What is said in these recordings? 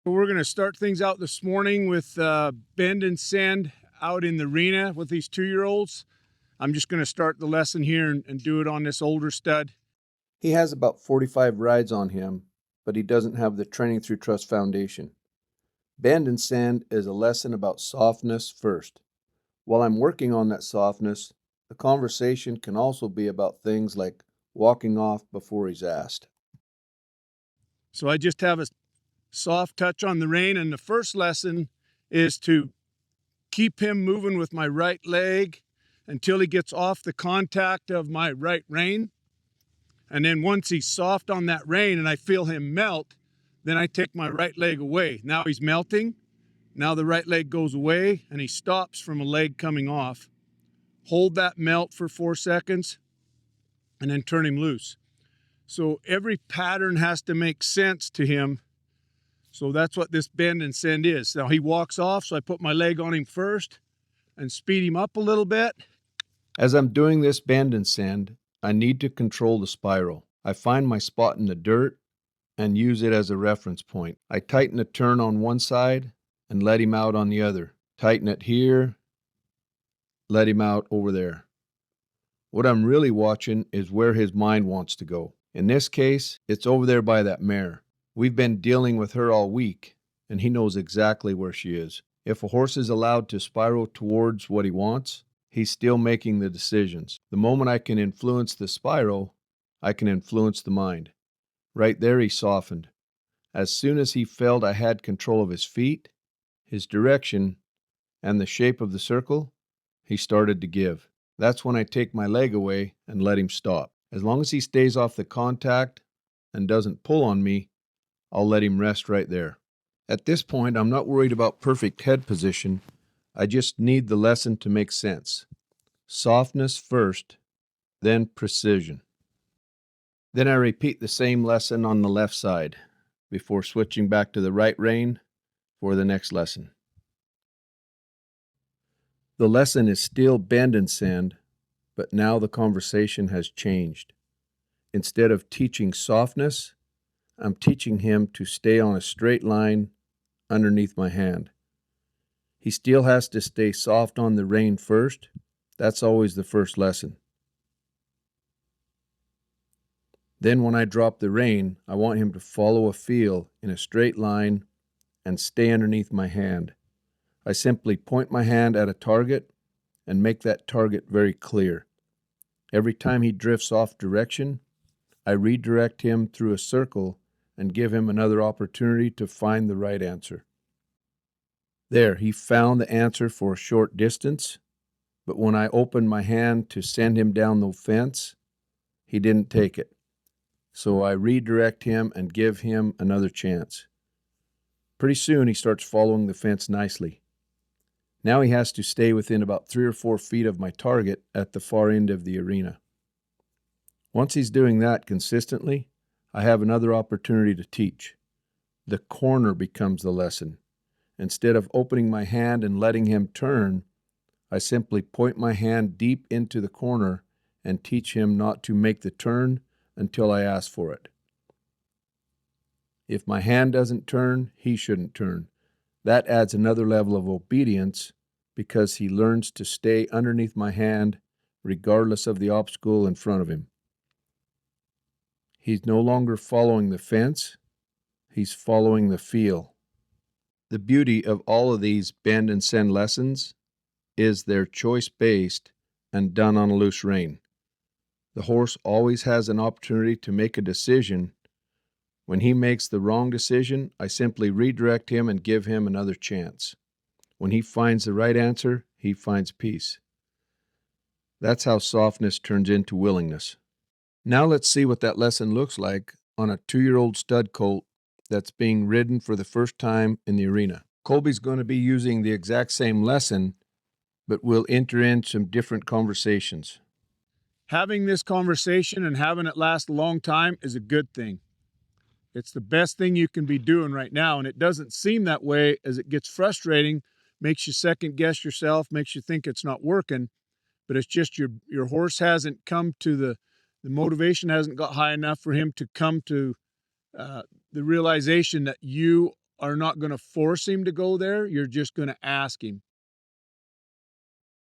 We're going to start things out this morning with bend and send out in the arena with these 2-year-olds. I'm just going to start the lesson here and do it on this older stud. He has about 45 rides on him, but he doesn't have the Training Through Trust foundation. Bend and send is a lesson about softness first. While I'm working on that softness, the conversation can also be about things like walking off before he's asked. So I just have a soft touch on the rein, and the first lesson is to keep him moving with my right leg until he gets off the contact of my right rein. And then once he's soft on that rein and I feel him melt, then I take my right leg away. Now he's melting. Now the right leg goes away and he stops from a leg coming off. Hold that melt for 4 seconds and then turn him loose. So every pattern has to make sense to him. So that's what this bend and send is. Now he walks off, so I put my leg on him first and speed him up a little bit. As I'm doing this bend and send, I need to control the spiral. I find my spot in the dirt and use it as a reference point. I tighten the turn on one side and let him out on the other. Tighten it here, let him out over there. What I'm really watching is where his mind wants to go. In this case, it's over there by that mare. We've been dealing with her all week, and he knows exactly where she is. If a horse is allowed to spiral towards what he wants, he's still making the decisions. The moment I can influence the spiral, I can influence the mind. Right there he softened. As soon as he felt I had control of his feet, his direction, and the shape of the circle, he started to give. That's when I take my leg away and let him stop. As long as he stays off the contact and doesn't pull on me, I'll let him rest right there. At this point, I'm not worried about perfect head position. I just need the lesson to make sense. Softness first, then precision. Then I repeat the same lesson on the left side before switching back to the right rein for the next lesson. The lesson is still bend and send, but now the conversation has changed. Instead of teaching softness, I'm teaching him to stay on a straight line underneath my hand. He still has to stay soft on the rein first. That's always the first lesson. Then when I drop the rein, I want him to follow a feel in a straight line and stay underneath my hand. I simply point my hand at a target and make that target very clear. Every time he drifts off direction, I redirect him through a circle and give him another opportunity to find the right answer. There, he found the answer for a short distance, but when I opened my hand to send him down the fence, he didn't take it. So I redirect him and give him another chance. Pretty soon he starts following the fence nicely. Now he has to stay within about 3 or 4 feet of my target at the far end of the arena. Once he's doing that consistently, I have another opportunity to teach. The corner becomes the lesson. Instead of opening my hand and letting him turn, I simply point my hand deep into the corner and teach him not to make the turn until I ask for it. If my hand doesn't turn, he shouldn't turn. That adds another level of obedience because he learns to stay underneath my hand regardless of the obstacle in front of him. He's no longer following the fence, he's following the feel. The beauty of all of these bend and send lessons is they're choice-based and done on a loose rein. The horse always has an opportunity to make a decision. When he makes the wrong decision, I simply redirect him and give him another chance. When he finds the right answer, he finds peace. That's how softness turns into willingness. Now let's see what that lesson looks like on a 2-year-old stud colt that's being ridden for the first time in the arena. Colby's going to be using the exact same lesson, but we'll enter in some different conversations. Having this conversation and having it last a long time is a good thing. It's the best thing you can be doing right now, and it doesn't seem that way as it gets frustrating, makes you second guess yourself, makes you think it's not working, but it's just your horse hasn't come to the motivation hasn't got high enough for him to come to the realization that you are not going to force him to go there. You're just going to ask him.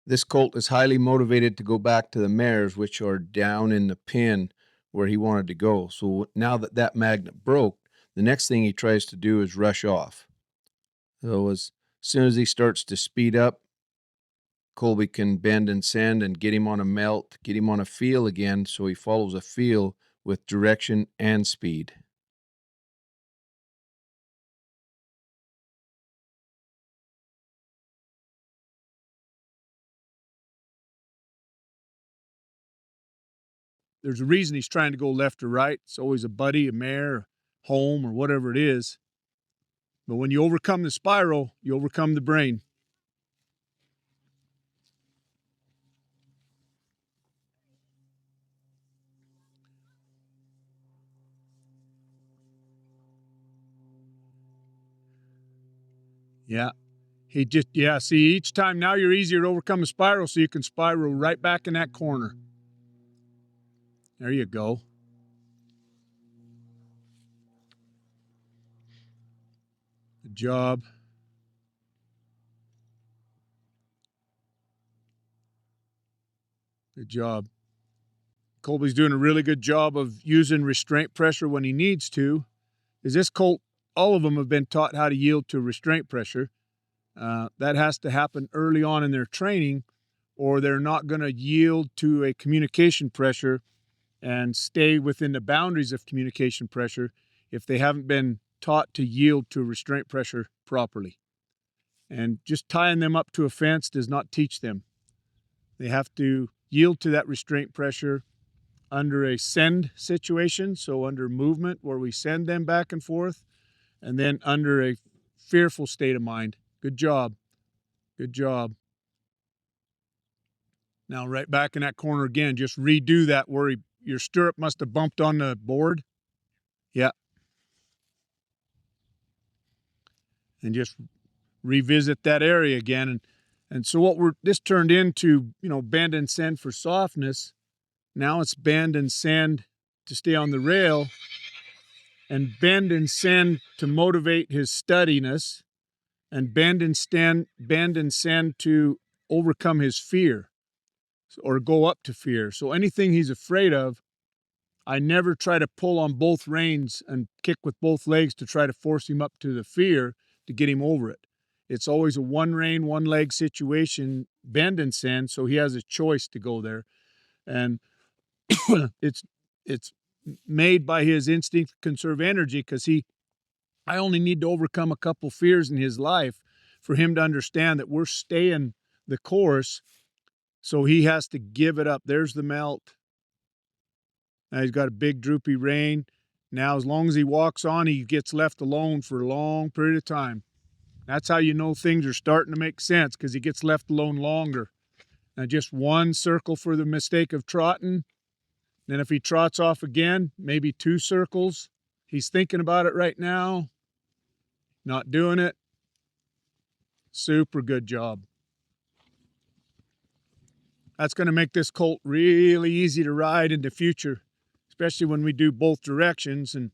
This colt is highly motivated to go back to the mares, which are down in the pen where he wanted to go. So now that that magnet broke, the next thing he tries to do is rush off. So as soon as he starts to speed up, Colby can bend and send and get him on a melt, get him on a feel again, so he follows a feel with direction and speed. There's a reason he's trying to go left or right. It's always a buddy, a mare, home, or whatever it is. But when you overcome the spiral, you overcome the brain. Yeah. See, each time now you're easier to overcome a spiral, so you can spiral right back in that corner. There you go. Good job. Good job. Colby's doing a really good job of using restraint pressure when he needs to. Is this colt, all of them have been taught how to yield to restraint pressure. That has to happen early on in their training, or they're not going to yield to a communication pressure and stay within the boundaries of communication pressure if they haven't been taught to yield to restraint pressure properly. And just tying them up to a fence does not teach them. They have to yield to that restraint pressure under a send situation, so under movement where we send them back and forth, and then under a fearful state of mind. Good job. Good job. Now right back in that corner again, just redo that where your stirrup must have bumped on the board. Yeah. And just revisit that area again. And so what this turned into, bend and send for softness. Now it's bend and send to stay on the rail, and bend and send to motivate his steadiness, and bend and send to overcome his fear or go up to fear. So anything he's afraid of, I never try to pull on both reins and kick with both legs to try to force him up to the fear to get him over it. It's always a one rein, one leg situation, bend and send, so he has a choice to go there. And it's made by his instinct to conserve energy, because I only need to overcome a couple fears in his life for him to understand that we're staying the course, so he has to give it up. There's the melt. Now he's got a big droopy rein. Now as long as he walks on, he gets left alone for a long period of time. That's how you know things are starting to make sense, because he gets left alone longer. Now just one circle for the mistake of trotting. Then if he trots off again, maybe 2 circles. He's thinking about it right now. Not doing it. Super good job. That's going to make this colt really easy to ride in the future, especially when we do both directions. And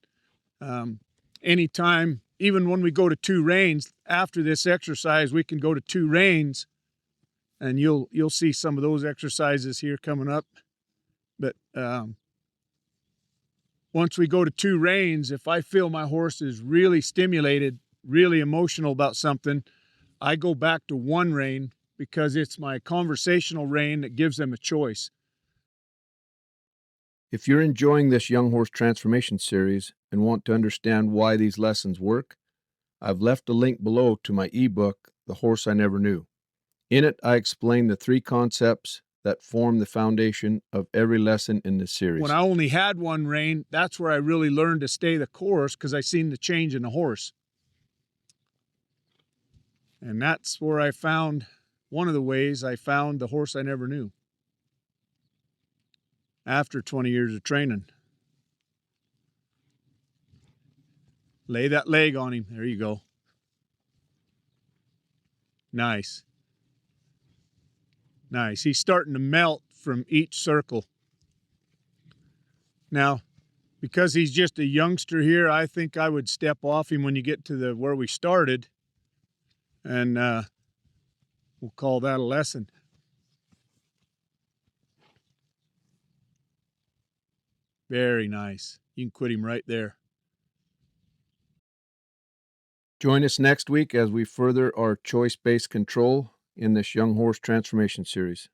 anytime, even when we go to 2 reins, after this exercise, we can go to 2 reins, and you'll see some of those exercises here coming up. But once we go to 2 reins, if I feel my horse is really stimulated, really emotional about something, I go back to 1 rein, because it's my conversational rein that gives them a choice. If you're enjoying this Young Horse Transformation series and want to understand why these lessons work, I've left a link below to my ebook, The Horse I Never Knew. In it, I explain the 3 concepts that form the foundation of every lesson in this series. When I only had 1 rein, that's where I really learned to stay the course, because I seen the change in the horse. And that's where I found, one of the ways I found the horse I never knew. After 20 years of training. Lay that leg on him. There you go. Nice. Nice. He's starting to melt from each circle. Now, because he's just a youngster here, I think I would step off him when you get to where we started, and we'll call that a lesson. Very nice. You can quit him right there. Join us next week as we further our choice-based control in this young horse transformation series.